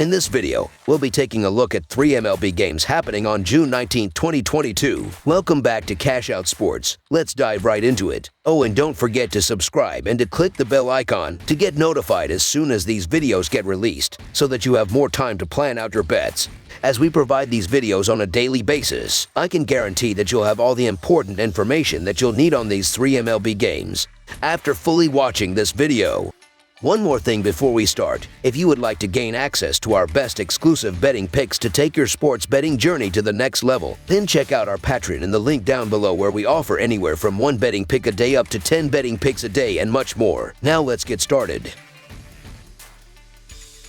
In this video, we'll be taking a look at 3 MLB games happening on June 19, 2022. Welcome back to Cash Out Sports. Let's dive right into it. Oh, and don't forget to subscribe and to click the bell icon to get notified as soon as these videos get released, so that you have more time to plan out your bets. As we provide these videos on a daily basis, I can guarantee that you'll have all the important information that you'll need on these 3 MLB games after fully watching this video. One more thing before we start. If you would like to gain access to our best exclusive betting picks to take your sports betting journey to the next level, then check out our Patreon in the link down below, where we offer anywhere from 1 betting pick a day up to 10 betting picks a day and much more. Now let's get started.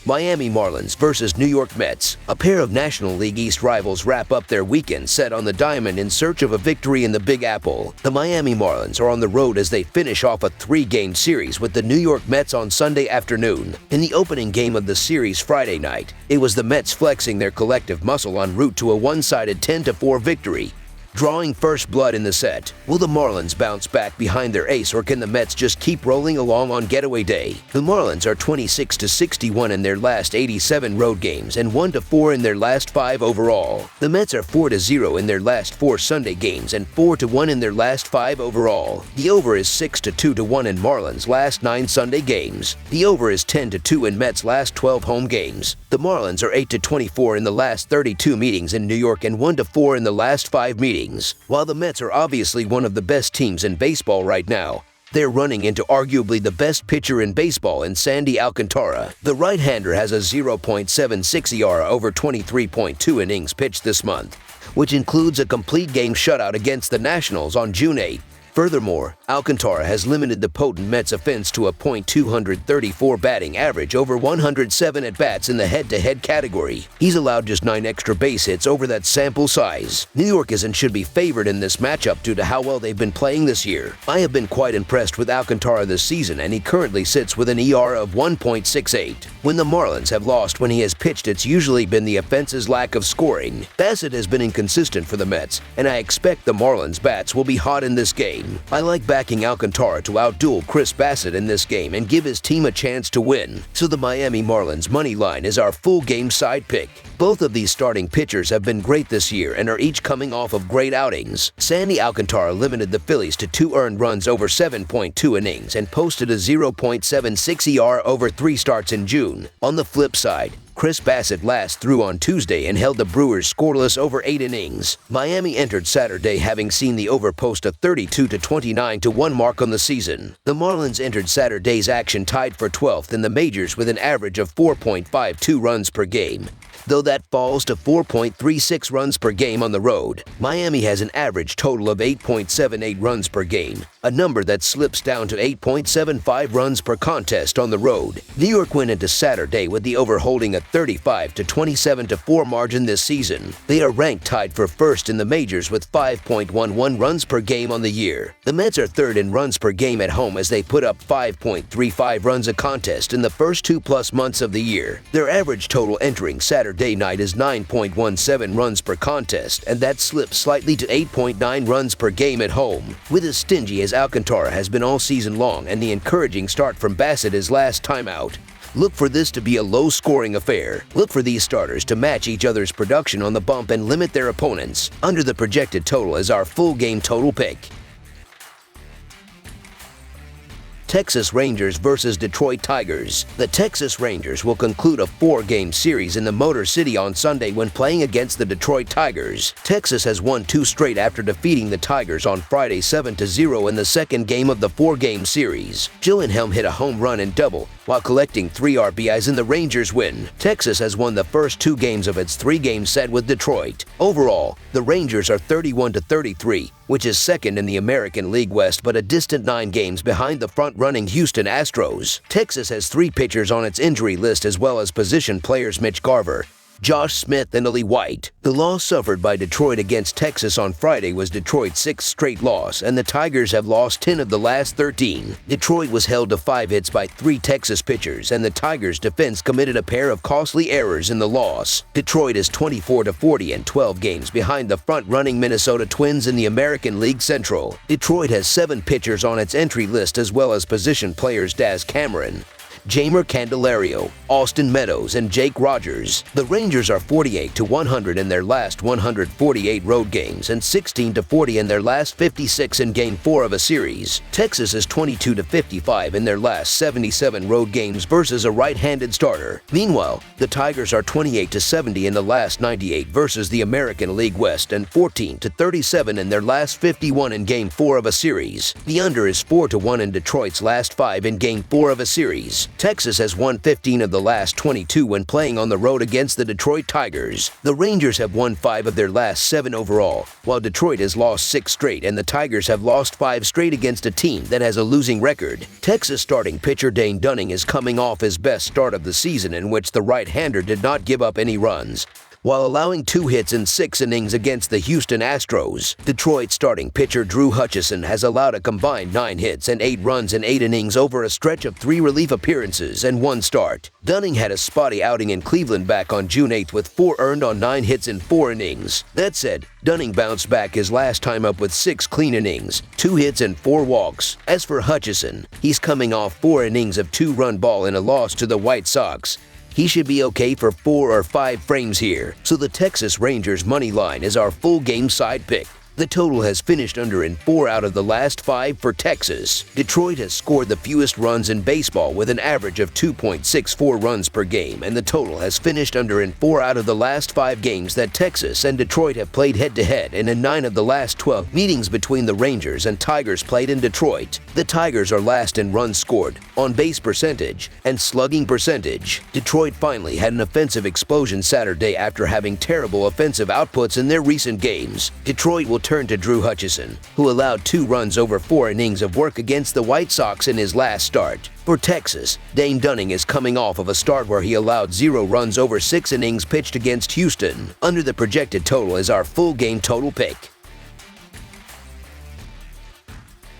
Miami Marlins versus New York Mets. A pair of National League East rivals wrap up their weekend set on the diamond in search of a victory in the Big Apple. The Miami Marlins are on the road as they finish off a 3-game series with the New York Mets on Sunday afternoon. In the opening game of the series Friday night, it was the Mets flexing their collective muscle en route to a one-sided 10-4 victory, drawing first blood in the set. Will the Marlins bounce back behind their ace, or can the Mets just keep rolling along on getaway day? The Marlins are 26-61 in their last 87 road games and 1-4 in their last 5 overall. The Mets are 4-0 in their last 4 Sunday games and 4-1 in their last 5 overall. The over is 6-2-1 in Marlins' last 9 Sunday games. The over is 10-2 in Mets' last 12 home games. The Marlins are 8-24 in the last 32 meetings in New York and 1-4 in the last 5 meetings. While the Mets are obviously one of the best teams in baseball right now, they're running into arguably the best pitcher in baseball in Sandy Alcantara. The right-hander has a 0.76 ERA over 23.2 innings pitched this month, which includes a complete game shutout against the Nationals on June 8. Furthermore, Alcantara has limited the potent Mets offense to a .234 batting average over 107 at-bats in the head-to-head category. He's allowed just 9 extra base hits over that sample size. New York is and should be favored in this matchup due to how well they've been playing this year. I have been quite impressed with Alcantara this season, and he currently sits with an ERA of 1.68. When the Marlins have lost when he has pitched, it's usually been the offense's lack of scoring. Bassett has been inconsistent for the Mets, and I expect the Marlins bats will be hot in this game. I like backing Alcantara to outduel Chris Bassett in this game and give his team a chance to win. So the Miami Marlins money line is our full game side pick. Both of these starting pitchers have been great this year and are each coming off of great outings. Sandy Alcantara limited the Phillies to 2 earned runs over 7.2 innings and posted a 0.76 ERA over 3 starts in June. On the flip side, Chris Bassett last threw on Tuesday and held the Brewers scoreless over 8 innings. Miami entered Saturday having seen the over post a 32-29-1 mark on the season. The Marlins entered Saturday's action tied for 12th in the majors with an average of 4.52 runs per game, though that falls to 4.36 runs per game on the road. Miami has an average total of 8.78 runs per game, a number that slips down to 8.75 runs per contest on the road. New York went into Saturday with the over holding a 35-27-4 margin this season. They are ranked tied for first in the majors with 5.11 runs per game on the year. The Mets are third in runs per game at home as they put up 5.35 runs a contest in the first 2+ months of the year. Their average total entering Saturday night is 9.17 runs per contest, and that slips slightly to 8.9 runs per game at home. With as stingy as Alcantara has been all season long and the encouraging start from Bassett his last time out, look for this to be a low-scoring affair. Look for these starters to match each other's production on the bump and limit their opponents. Under the projected total is our full game total pick. Texas Rangers versus Detroit Tigers. The Texas Rangers will conclude a 4-game series in the Motor City on Sunday when playing against the Detroit Tigers. Texas has won 2 straight after defeating the Tigers on Friday 7-0 in the second game of the 4-game series. Gyllenhaal hit a home run and double while collecting 3 RBIs in the Rangers' win. Texas has won the first 2 games of its 3-game set with Detroit. Overall, the Rangers are 31-33, which is second in the American League West but a distant 9 games behind the front-running Houston Astros. Texas has 3 pitchers on its injury list as well as position players Mitch Garver, Josh Smith, and Lily White. The loss suffered by Detroit against Texas on Friday was Detroit's 6th straight loss, and the Tigers have lost 10 of the last 13. Detroit was held to 5 hits by 3 Texas pitchers, and the Tigers' defense committed a pair of costly errors in the loss. Detroit is 24-40 and 12 games behind the front-running Minnesota Twins in the American League Central. Detroit has 7 pitchers on its entry list as well as position players Daz Cameron, Jeimer Candelario, Austin Meadows, and Jake Rogers. The Rangers are 48-100 in their last 148 road games and 16-40 in their last 56 in Game 4 of a series. Texas is 22-55 in their last 77 road games versus a right-handed starter. Meanwhile, the Tigers are 28-70 in the last 98 versus the American League West and 14-37 in their last 51 in Game 4 of a series. The under is 4-1 in Detroit's last 5 in Game 4 of a series. Texas has won 15 of the last 22 when playing on the road against the Detroit Tigers. The Rangers have won 5 of their last 7 overall, while Detroit has lost 6 straight and the Tigers have lost 5 straight against a team that has a losing record. Texas starting pitcher Dane Dunning is coming off his best start of the season, in which the right-hander did not give up any runs, while allowing 2 hits in 6 innings against the Houston Astros. Detroit starting pitcher Drew Hutchison has allowed a combined 9 hits and 8 runs in 8 innings over a stretch of 3 relief appearances and 1 start. Dunning had a spotty outing in Cleveland back on June 8th with 4 earned on 9 hits in 4 innings. That said, Dunning bounced back his last time up with 6 clean innings, 2 hits and 4 walks. As for Hutchison, he's coming off 4 innings of 2-run ball in a loss to the White Sox. He should be okay for 4 or 5 frames here, so the Texas Rangers money line is our full game side pick. The total has finished under in 4 out of the last 5 for Texas. Detroit has scored the fewest runs in baseball with an average of 2.64 runs per game, and the total has finished under in 4 out of the last 5 games that Texas and Detroit have played head-to-head, and in 9 of the last 12 meetings between the Rangers and Tigers played in Detroit. The Tigers are last in runs scored, on-base percentage, and slugging percentage. Detroit finally had an offensive explosion Saturday after having terrible offensive outputs in their recent games. Detroit will turn to Drew Hutchison, who allowed 2 runs over 4 innings of work against the White Sox in his last start. For Texas, Dane Dunning is coming off of a start where he allowed 0 runs over 6 innings pitched against Houston. Under the projected total is our full game total pick.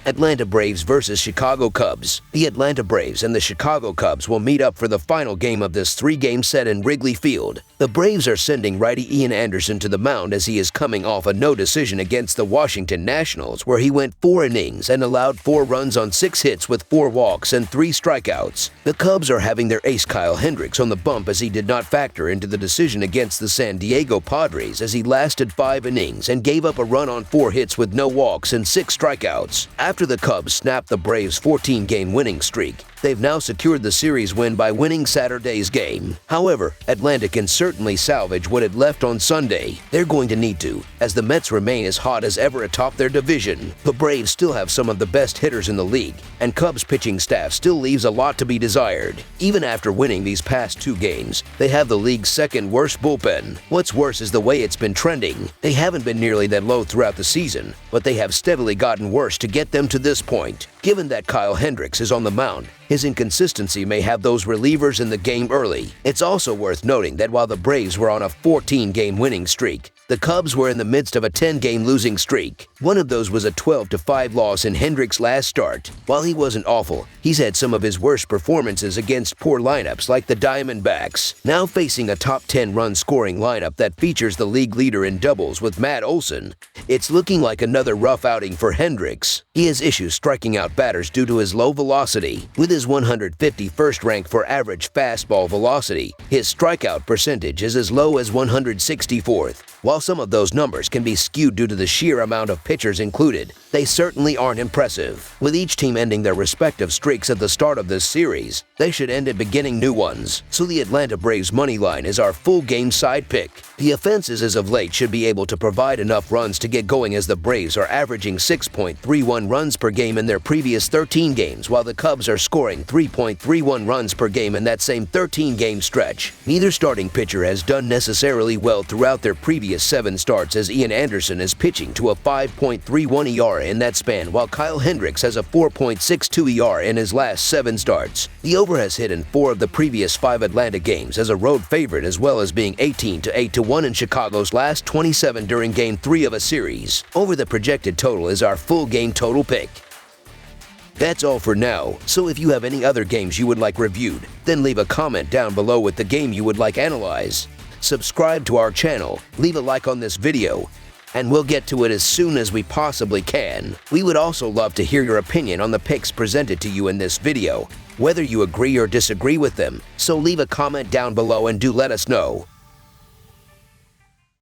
Atlanta Braves versus Chicago Cubs. The Atlanta Braves and the Chicago Cubs will meet up for the final game of this 3-game set in Wrigley Field. The Braves are sending righty Ian Anderson to the mound as he is coming off a no decision against the Washington Nationals, where he went 4 innings and allowed 4 runs on 6 hits with 4 walks and 3 strikeouts. The Cubs are having their ace Kyle Hendricks on the bump as he did not factor into the decision against the San Diego Padres, as he lasted 5 innings and gave up a run on 4 hits with no walks and 6 strikeouts. After the Cubs snapped the Braves' 14-game winning streak, they've now secured the series win by winning Saturday's game. However, Atlanta can certainly salvage what it left on Sunday. They're going to need to, as the Mets remain as hot as ever atop their division. The Braves still have some of the best hitters in the league, and Cubs' pitching staff still leaves a lot to be desired. Even after winning these past 2 games, they have the league's 2nd worst bullpen. What's worse is the way it's been trending. They haven't been nearly that low throughout the season, but they have steadily gotten worse to get them to this point. Given that Kyle Hendricks is on the mound, his inconsistency may have those relievers in the game early. It's also worth noting that while the Braves were on a 14-game winning streak, the Cubs were in the midst of a 10-game losing streak. One of those was a 12-5 loss in Hendricks' last start. While he wasn't awful, he's had some of his worst performances against poor lineups like the Diamondbacks. Now facing a top 10 run scoring lineup that features the league leader in doubles with Matt Olson, it's looking like another rough outing for Hendricks. He has issues striking out batters due to his low velocity. With his 151st rank for average fastball velocity, his strikeout percentage is as low as 164th. While some of those numbers can be skewed due to the sheer amount of pitchers included, they certainly aren't impressive. With each team ending their respective streaks at the start of this series, they should end at beginning new ones. So the Atlanta Braves money line is our full game side pick. The offenses as of late should be able to provide enough runs to get going, as the Braves are averaging 6.31 runs per game in their previous 13 games, while the Cubs are scoring 3.31 runs per game in that same 13-game stretch. Neither starting pitcher has done necessarily well throughout their previous 7 starts, as Ian Anderson is pitching to a 5.31 ERA in that span, while Kyle Hendricks has a 4.62 ERA in his last 7 starts. The over has hit in 4 of the previous 5 Atlanta games as a road favorite, as well as being 18-8-1 in Chicago's last 27 during Game 3 of a series. Over the projected total is our full game total pick. That's all for now, so if you have any other games you would like reviewed, then leave a comment down below with the game you would like analyzed. Subscribe to our channel, leave a like on this video, and we'll get to it as soon as we possibly can. We would also love to hear your opinion on the picks presented to you in this video. whether you agree or disagree with them, so leave a comment down below and do let us know.